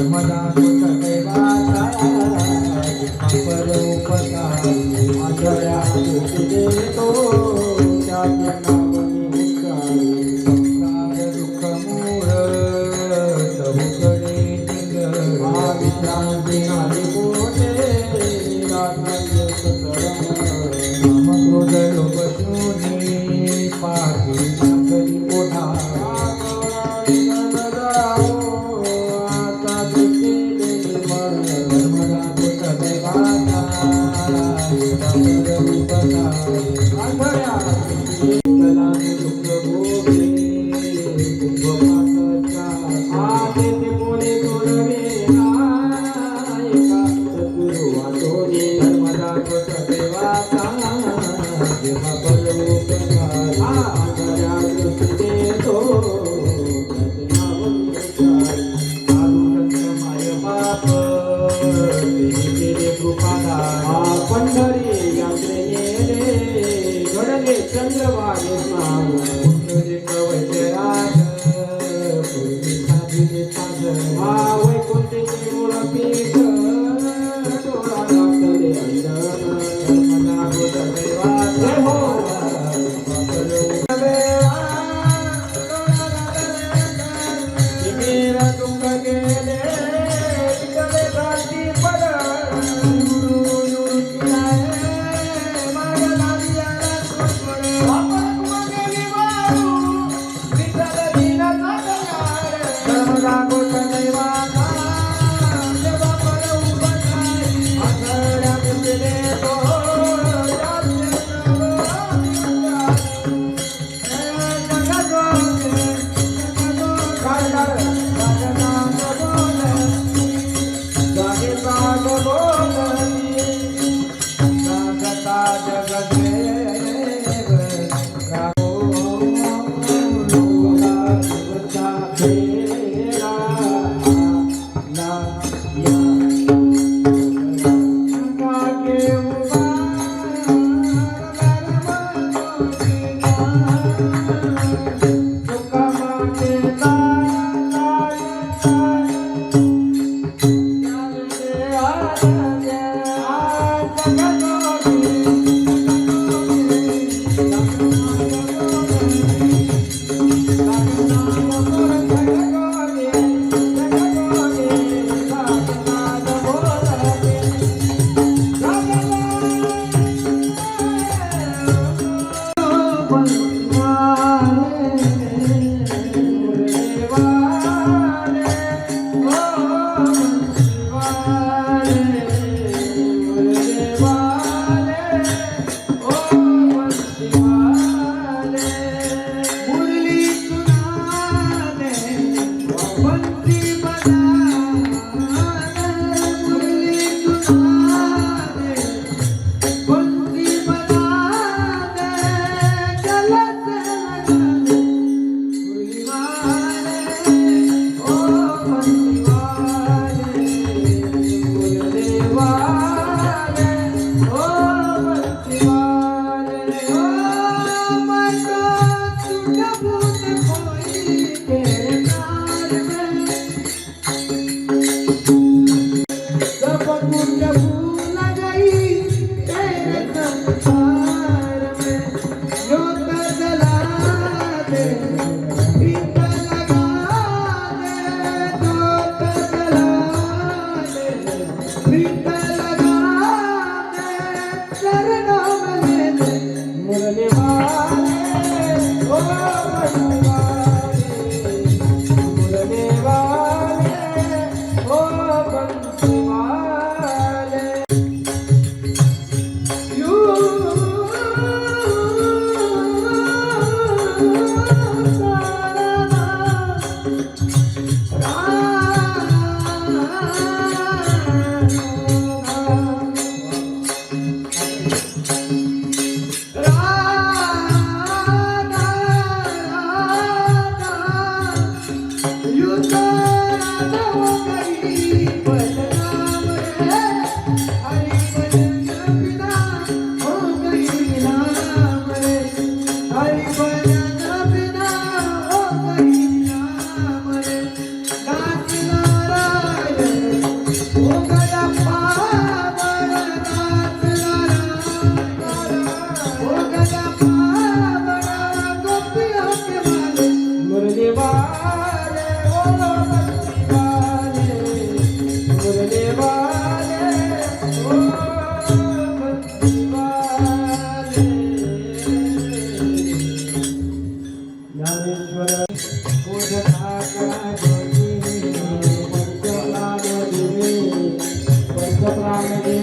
नर्मदा कुटदैवाचा परोपकार आजया देतो त्याचे नावनी उच्चारी संसार दुःख मूळ चौकडे निंग विश्रांती नारी कोटे रात्मय सुतरम नाम क्रोध लोभ शून्य पाठी सागरी ओढा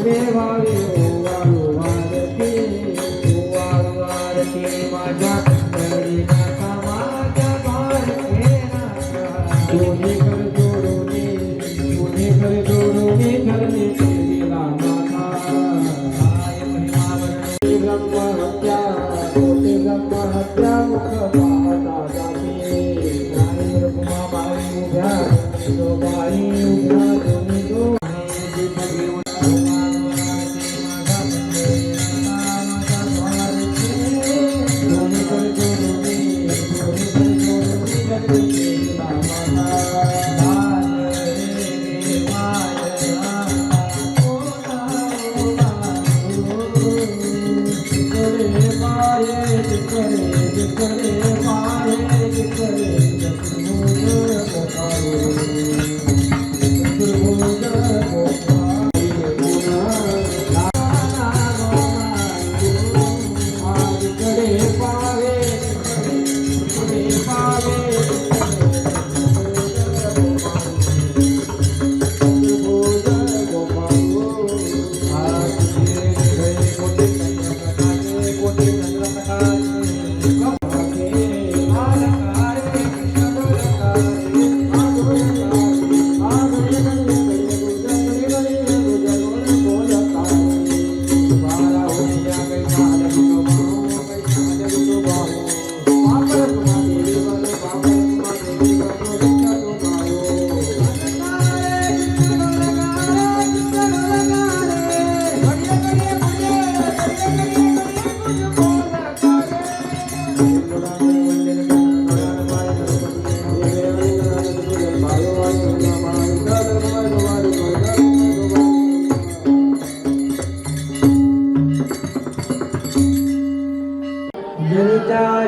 तुझे भावे ओवाळू आरती ओवाळू आरती माझ्या पंढरीनाथा माझ्या बाळकेनाथा दोन्ही कर जोडूनी दोन्ही कर जोडूनी धरणी केलेला माथा काय महिमावरण ब्रह्महत्या कोटी ब्रह्महत्या मुख पाहता जाते राणी रखुमाबाई उभ्या बाई उभ्या दोन्ही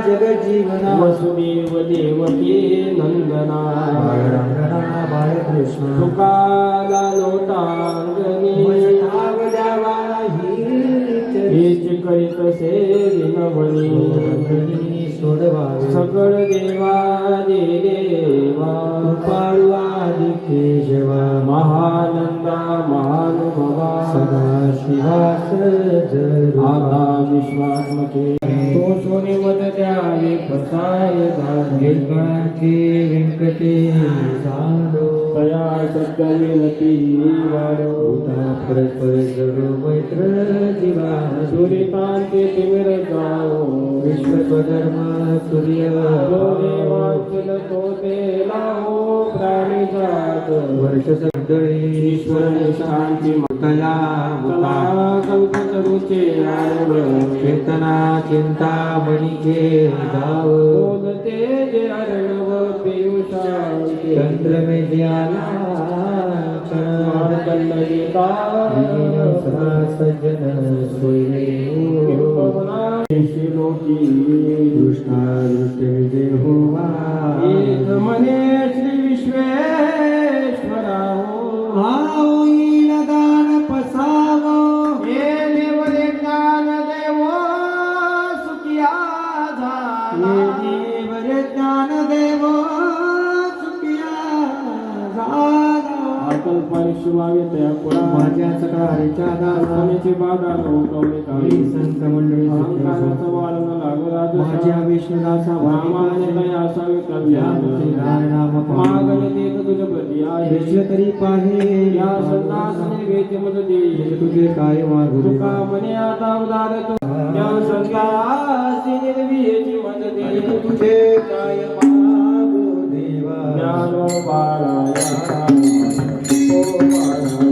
जगजीवना वसुदेव देवकी नंदना बाळरंगना बाळकृष्ण तुकाला लोटांगणी हेच करीत से विनवणी सोडवा सकळ देवा देवा कृपाळू आदि केशवा महानंदा महानुभवा सदा शिवास आता विश्वात्मके तो सोने मत द्यावे पसाय गांधी व्यंकटे साधो तया सद्गविनती वाडो परस्पर जडो मैत्र जीवा सूर्यकांते तिमिर जाओ विश्वधर्म सूर्य देवाचल तो ते लाओ प्राणी जात वर्ष सगळे ईश्वर शांती कला कल्पत रुचे चेतना चिंता मणिके गाव तेज अर्णव पियुषा चंद्र में ज्ञाना सज्जन सोयरे लोकी कृष्णा दृष्टि विजय होवा एक मने श्री विश्वेश्वरा होईल दान पसावो हे देव ज्ञान देव सुखिया झाला हे देव ज्ञान देव सुखिया झाला अकल्पाने शिवावे त्या पुरा माझ्या सकळा हरीच्या दासानेची बाधा लोकवणे काळी संत मंडळी अहंकाराचा वालन लागला माझ्या विश्वदासा वामाने काय असावे कल्याण मागणे ते तुझ प्रती आहे विश्व तरी पाहे या संतासने वेचे मत दे तुझे काय मागू तुका मने आता उदार त्या संतासी निर्विहेची मत दे तुझे काय मागू देवा ज्ञानो बाळाया ओ बाळाया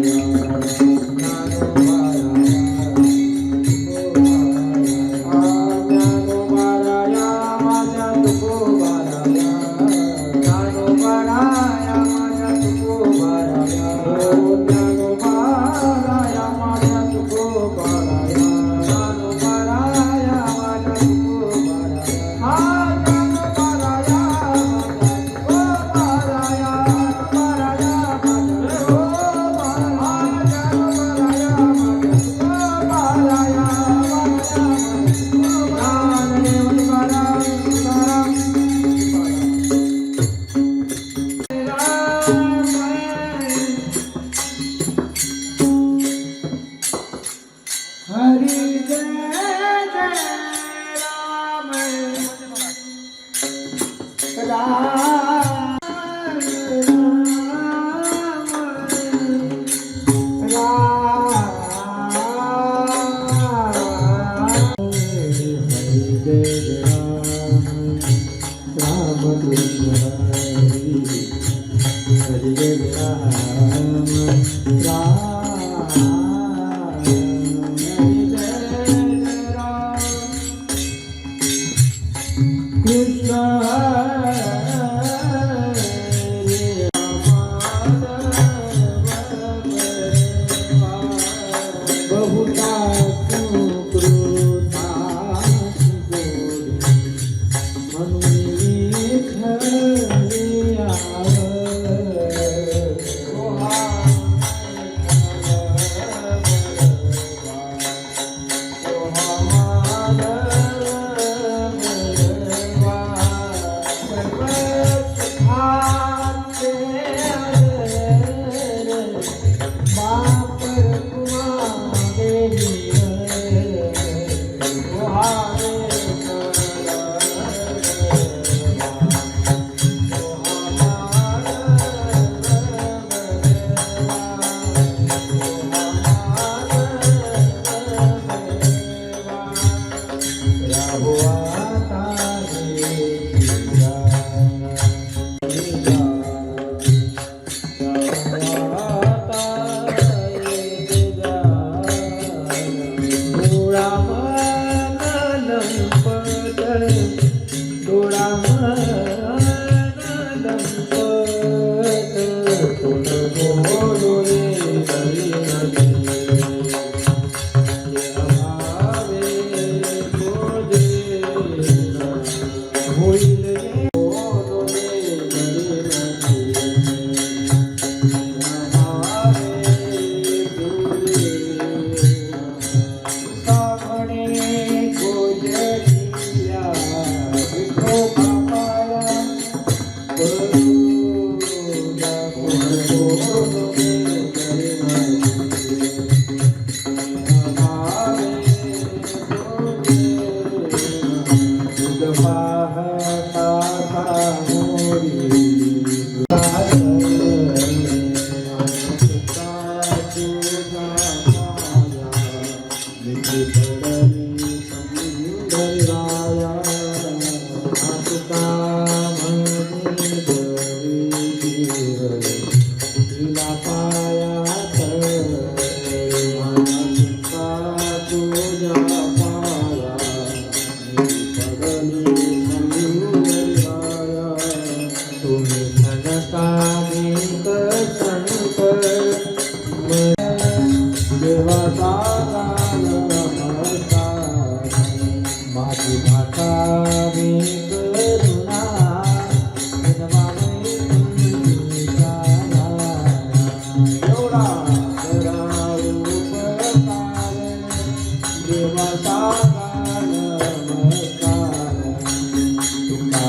देवाचा गान नमस्कार माझी माता मी करुणा एवढा उपकार देवाचा गान नमस्कार तुका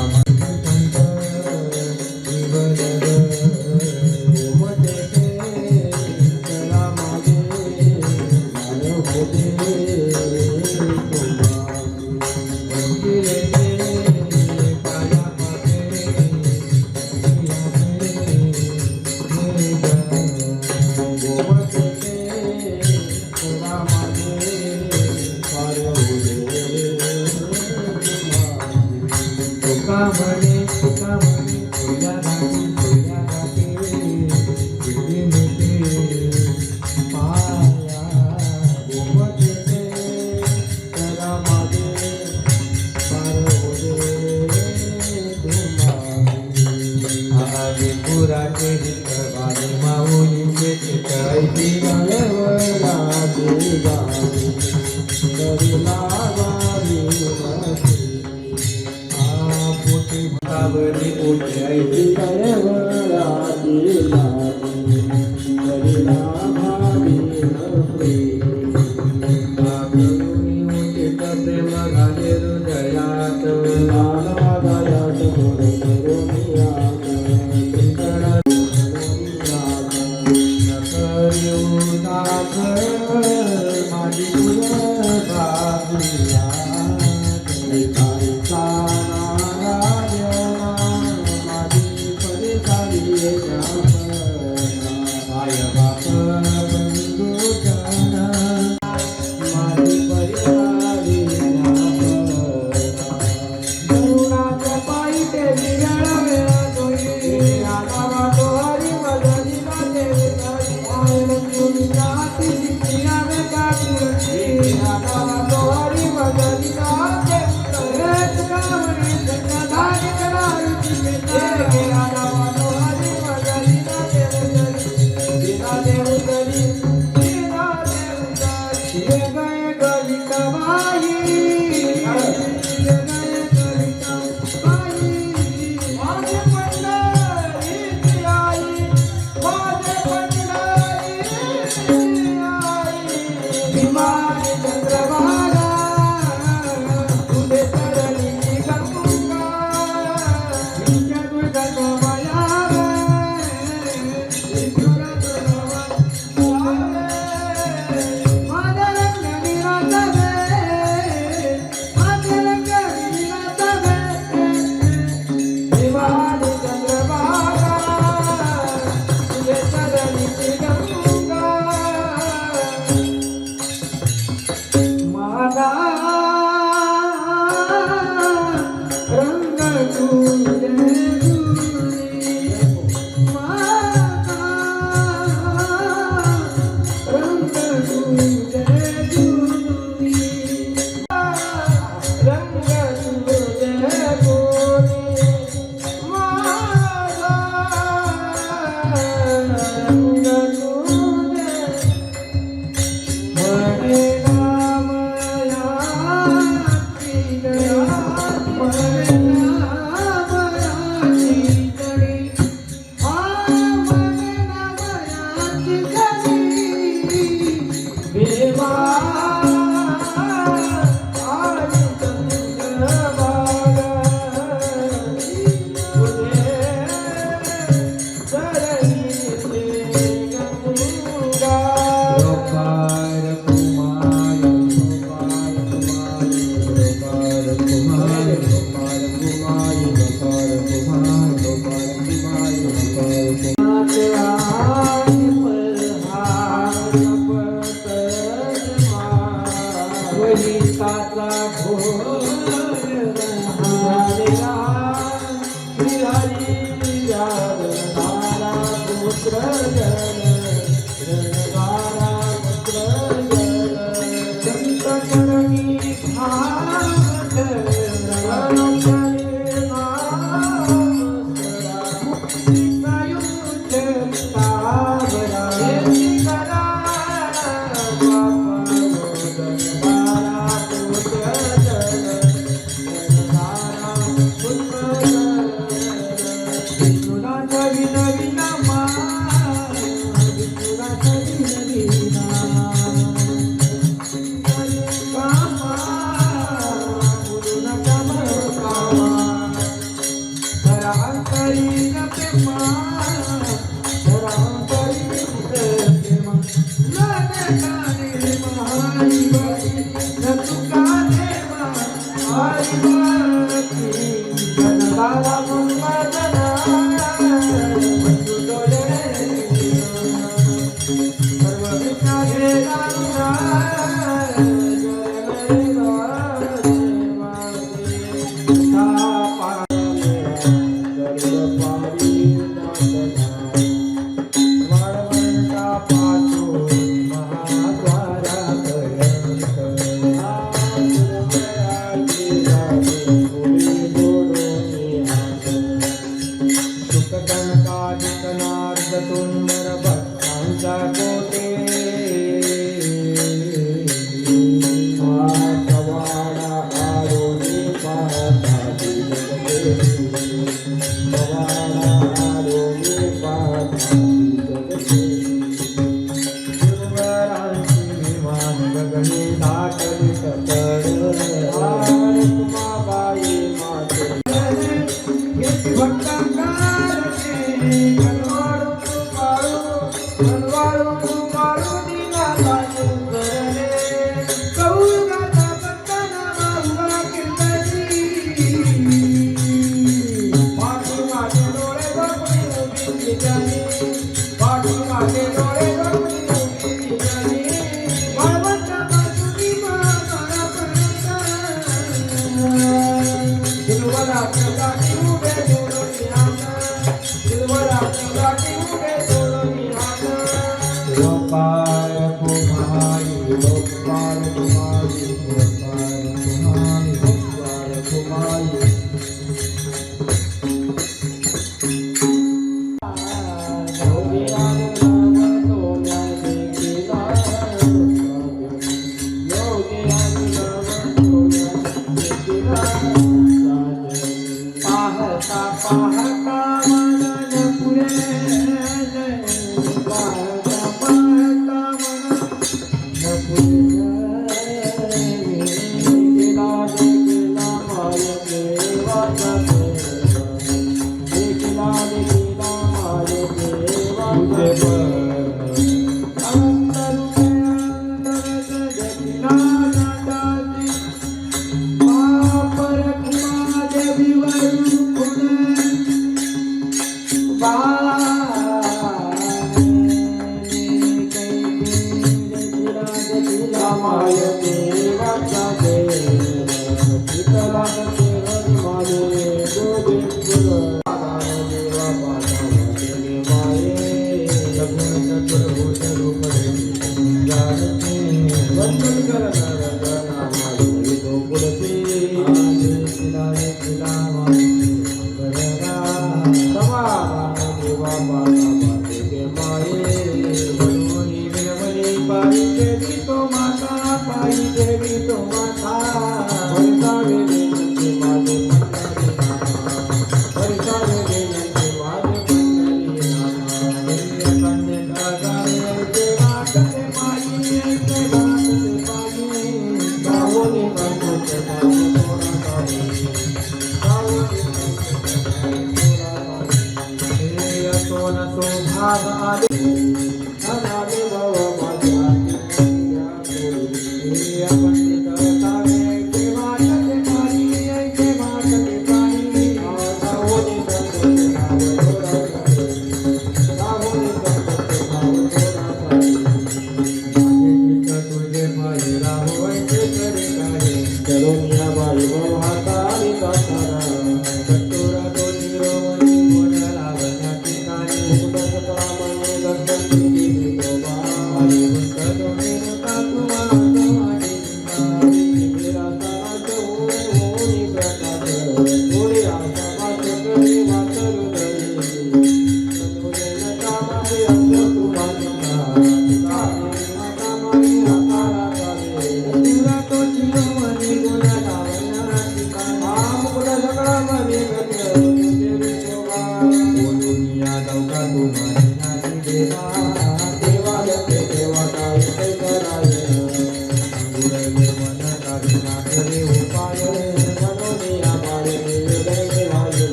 देवा देवा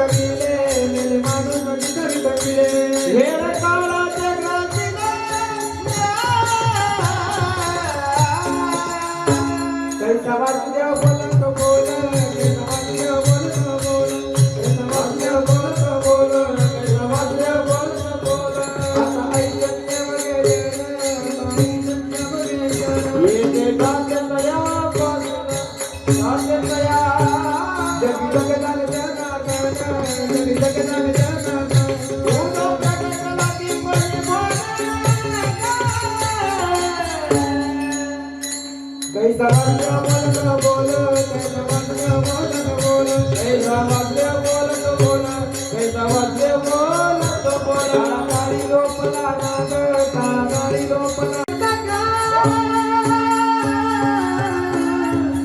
कविले मेरे माणूस कधी कविले वेळ काळाच्या क्रांतीला कैसा वाद्य बोलत बोल कैसा वाद्य बोलत बोल कैसा वाद्य बोलत बोल कैसा वाद्य बोलत बोल आता ऐकते वगैरे ये गाते तया गाते तया जग जगदान जग जगदान दोनों प्रकटला की परी बोल कैसा वाद्य बोलत बोल कैसा वाद्य बोलत बोल कैसा वाद्य बोलत बोल कैसा वाद्य बोलत बोल तारी लोपला नाग तारी लोपला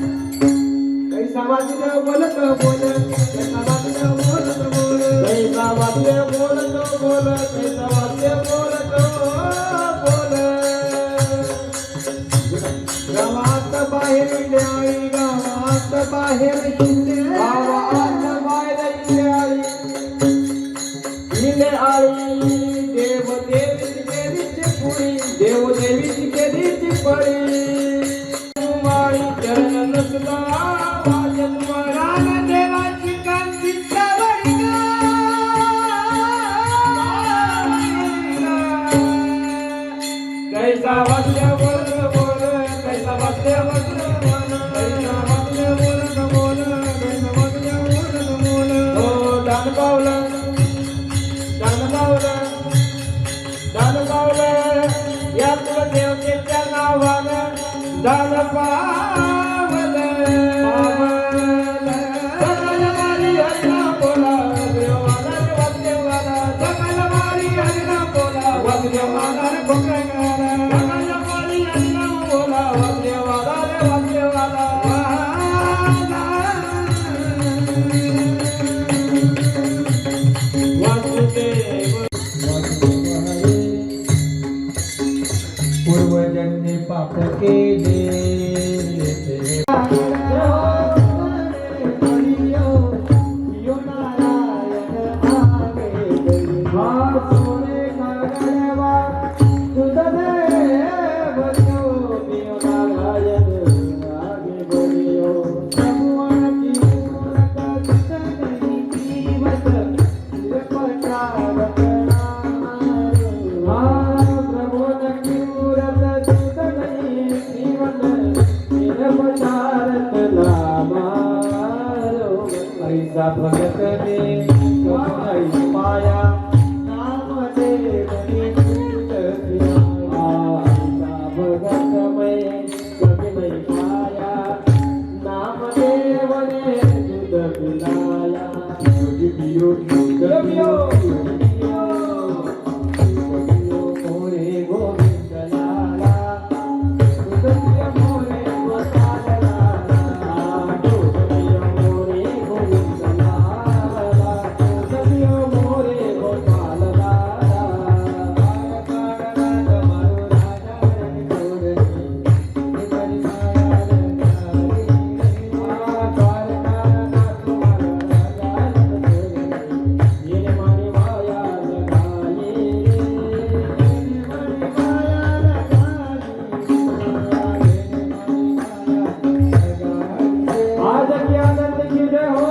कैसा वाद्य बोलत बोल कैसा वाद्य बोलत बोल कैसा वाद्य बोलत बोल कैसा वाद्य बोलत बोल गावात बाहेर आई गावात बाहेर गावात बाहेर आई देव देवीची पुरी देव देवीची केलीची पळी माळी चरण नसला वाजत मरान देवाची कांती सावरी कैसा वाद्य बोल बोल कैसा वाद्य बोल बोल कैसा वाद्य बोल बोल कैसा वाद्य बोल बोल ओ दान पावलं या तुला देवतेच्या नावानं दान पावलं सकल मारी हरिना बोला देवाला वाद्यवाला सकल मारी हरिना बोला वाद्यवाला रे भोकरगाला सकल मारी हरिना बोला वाद्यवाला रे वाद्यवाला पूर्वजन्मी पाप केले भगत में पाया नाम देव भगत में कभी नहीं पाया नाम देव ने दूध पिलाया पियो मोरे गोविंद लाला दूध पियो मोरे गोपाल लाला दूध पियो मोरे गोविंद लाला दूध पियो मोरे गोपाल लाला कारनाथ मारो राजा रण छोड़े निकरी माया लगाई कारनाथ मारो राजा रण छोड़े ये मारी माया लगाई ये मारी माया लगाई आज की आनंद की जय हो